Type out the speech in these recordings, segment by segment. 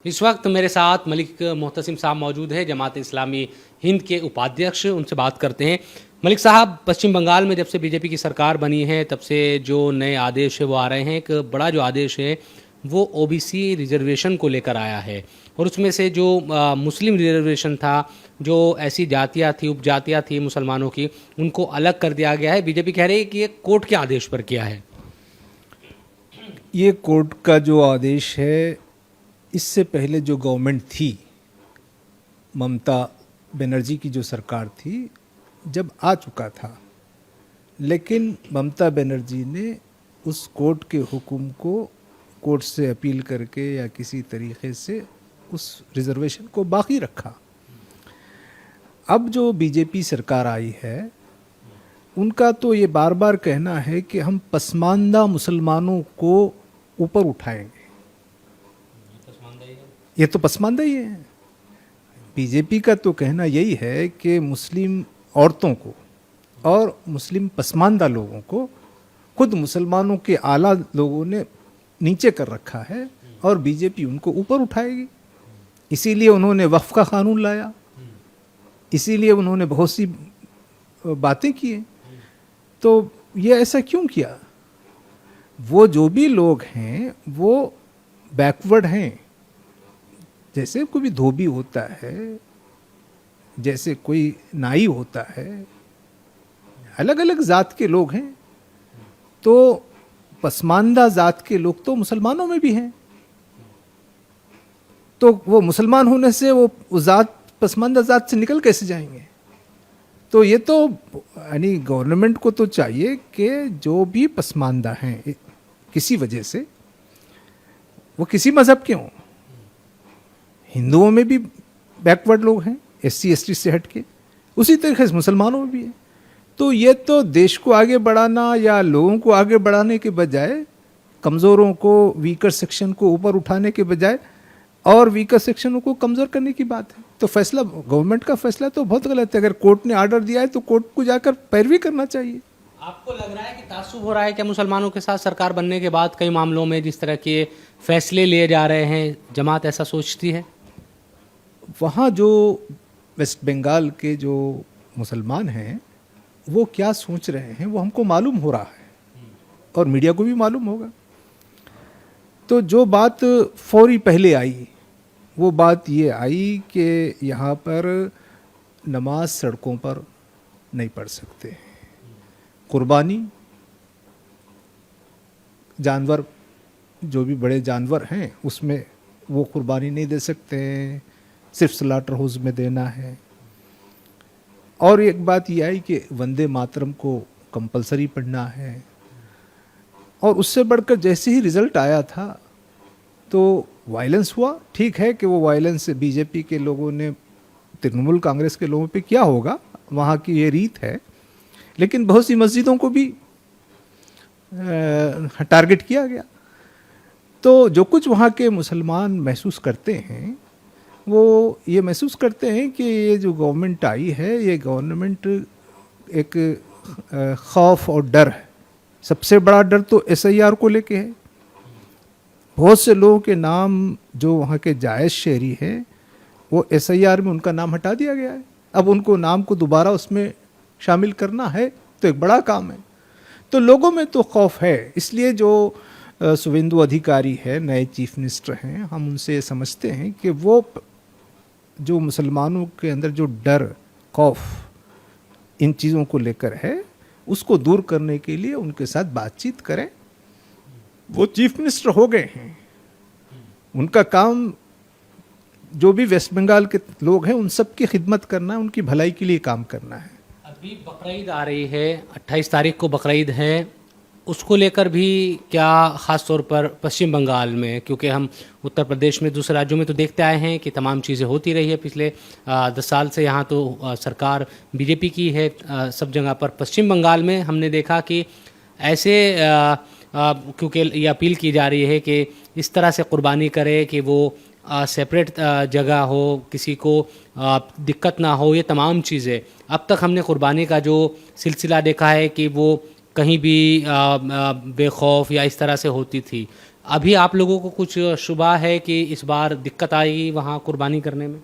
इस वक्त मेरे साथ मलिक मोहतसिम साहब मौजूद है, जमात इस्लामी हिंद के उपाध्यक्ष। उनसे बात करते हैं। मलिक साहब, पश्चिम बंगाल में जब से बीजेपी की सरकार बनी है तब से जो नए आदेश है वो आ रहे हैं। एक बड़ा जो आदेश है वो ओबीसी रिजर्वेशन को लेकर आया है, और उसमें से जो मुस्लिम रिजर्वेशन था, जो ऐसी जातियाँ थी, उपजातियाँ थी मुसलमानों की, उनको अलग कर दिया गया है। बीजेपी कह रही है कि ये कोर्ट के आदेश पर किया है। ये कोर्ट का जो आदेश है, इससे पहले जो गवर्नमेंट थी, ममता बनर्जी की जो सरकार थी, जब आ चुका था, लेकिन ममता बनर्जी ने उस कोर्ट के हुक्म को कोर्ट से अपील करके या किसी तरीके से उस रिजर्वेशन को बाकी रखा। अब जो बीजेपी सरकार आई है, उनका तो ये बार बार कहना है कि हम पसमानदा मुसलमानों को ऊपर उठाएंगे। ये तो पसमानदा ही है। बीजेपी का तो कहना यही है कि मुस्लिम औरतों को और मुस्लिम पसमानदा लोगों को खुद मुसलमानों के आला लोगों ने नीचे कर रखा है, और बीजेपी उनको ऊपर उठाएगी। इसीलिए उन्होंने वक्फ का कानून लाया, इसीलिए उन्होंने बहुत सी बातें की। तो ये ऐसा क्यों किया? वो जो भी लोग हैं वो बैकवर्ड हैं। जैसे कोई धोबी होता है, जैसे कोई नाई होता है, अलग अलग जात के लोग हैं। तो पसमानदा जात के लोग तो मुसलमानों में भी हैं। तो वो मुसलमान होने से वो जात पसमानदा जात से निकल कैसे जाएंगे? तो ये तो यानी गवर्नमेंट को तो चाहिए कि जो भी पसमानदा हैं किसी वजह से, वो किसी मज़हब के हों, हिंदुओं में भी बैकवर्ड लोग हैं, एससी एसटी से हट के, उसी तरीके से मुसलमानों में भी है। तो ये तो देश को आगे बढ़ाना या लोगों को आगे बढ़ाने के बजाय, कमज़ोरों को, वीकर सेक्शन को ऊपर उठाने के बजाय और वीकर सेक्शनों को कमज़ोर करने की बात है। तो फैसला, गवर्नमेंट का फैसला तो बहुत गलत है। अगर कोर्ट ने आर्डर दिया है तो कोर्ट को जाकर पैरवी करना चाहिए। आपको लग रहा है कि तासुब हो रहा है क्या मुसलमानों के साथ सरकार बनने के बाद कई मामलों में जिस तरह के फैसले लिए जा रहे हैं? जमात ऐसा सोचती है? वहाँ जो वेस्ट बंगाल के जो मुसलमान हैं वो क्या सोच रहे हैं वो हमको मालूम हो रहा है, और मीडिया को भी मालूम होगा। तो जो बात फौरी पहले आई, वो बात ये आई कि यहाँ पर नमाज सड़कों पर नहीं पढ़ सकते, कुर्बानी, जानवर, जो भी बड़े जानवर हैं उसमें वो कुर्बानी नहीं दे सकते हैं, सिर्फ स्लाटर हाउस में देना है। और एक बात ये आई कि वंदे मातरम को कंपलसरी पढ़ना है। और उससे बढ़कर जैसे ही रिज़ल्ट आया था तो वायलेंस हुआ। ठीक है कि वो वायलेंस बीजेपी के लोगों ने तृणमूल कांग्रेस के लोगों पे क्या होगा, वहाँ की ये रीत है, लेकिन बहुत सी मस्जिदों को भी टारगेट किया गया। तो जो कुछ वहाँ के मुसलमान महसूस करते हैं, वो ये महसूस करते हैं कि ये जो गवर्नमेंट आई है, ये गवर्नमेंट एक खौफ और डर है। सबसे बड़ा डर तो SIR को लेके है। बहुत से लोगों के नाम जो वहाँ के जायज़ शहरी हैं, वो SIR में उनका नाम हटा दिया गया है। अब उनको नाम को दोबारा उसमें शामिल करना है तो एक बड़ा काम है। तो लोगों में तो खौफ है। इसलिए जो शुभेंदु अधिकारी है, नए चीफ मिनिस्टर हैं, हम उनसे समझते हैं कि वो जो मुसलमानों के अंदर जो डर, खौफ इन चीज़ों को लेकर है, उसको दूर करने के लिए उनके साथ बातचीत करें। वो चीफ मिनिस्टर हो गए हैं, उनका काम जो भी वेस्ट बंगाल के लोग हैं उन सब की खिदमत करना है, उनकी भलाई के लिए काम करना है। अभी बकरीद आ रही है, 28 तारीख को बकरीद है, उसको लेकर भी क्या ख़ास तौर पर पश्चिम बंगाल में, क्योंकि हम उत्तर प्रदेश में, दूसरे राज्यों में तो देखते आए हैं कि तमाम चीज़ें होती रही है पिछले 10 साल से। यहाँ तो सरकार बीजेपी की है सब जगह पर। पश्चिम बंगाल में हमने देखा कि ऐसे क्योंकि ये अपील की जा रही है कि इस तरह से कुर्बानी करे कि वो सेपरेट जगह हो, किसी को दिक्कत ना हो, ये तमाम चीज़ें। अब तक हमने कुर्बानी का जो सिलसिला देखा है कि वो कहीं भी बेखौफ या इस तरह से होती थी। अभी आप लोगों को कुछ शुबा है कि इस बार दिक्कत आएगी वहाँ कुर्बानी करने में?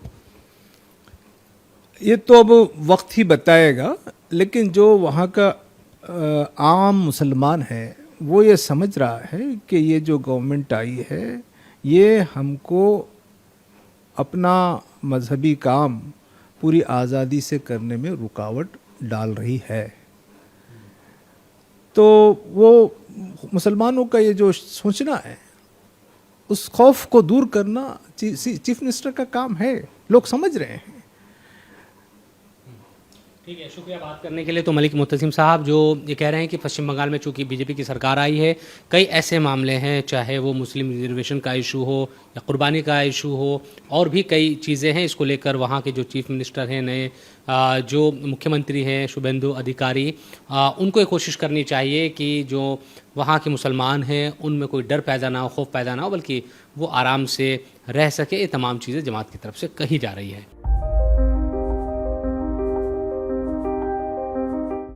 ये तो अब वक्त ही बताएगा, लेकिन जो वहाँ का आम मुसलमान है वो ये समझ रहा है कि ये जो गवर्नमेंट आई है ये हमको अपना मजहबी काम पूरी आज़ादी से करने में रुकावट डाल रही है। तो वो मुसलमानों का ये जो सोचना है, उस खौफ को दूर करना चीफ मिनिस्टर का काम है, लोग समझ रहे हैं। ठीक है, शुक्रिया बात करने के लिए। तो मलिक मुत्तसिम साहब जो ये कह रहे हैं कि पश्चिम बंगाल में चूंकि बीजेपी की सरकार आई है, कई ऐसे मामले हैं, चाहे वो मुस्लिम रिजर्वेशन का इशू हो या कुर्बानी का इशू हो, और भी कई चीज़ें हैं, इसको लेकर वहाँ के जो चीफ मिनिस्टर हैं नए, जो मुख्यमंत्री हैं शुभेंदु अधिकारी, उनको ये कोशिश करनी चाहिए कि जो वहाँ के मुसलमान हैं उनमें कोई डर पैदा ना हो, खौफ पैदा ना हो, बल्कि वो आराम से रह सके। ये तमाम चीज़ें जमात की तरफ से कही जा रही है।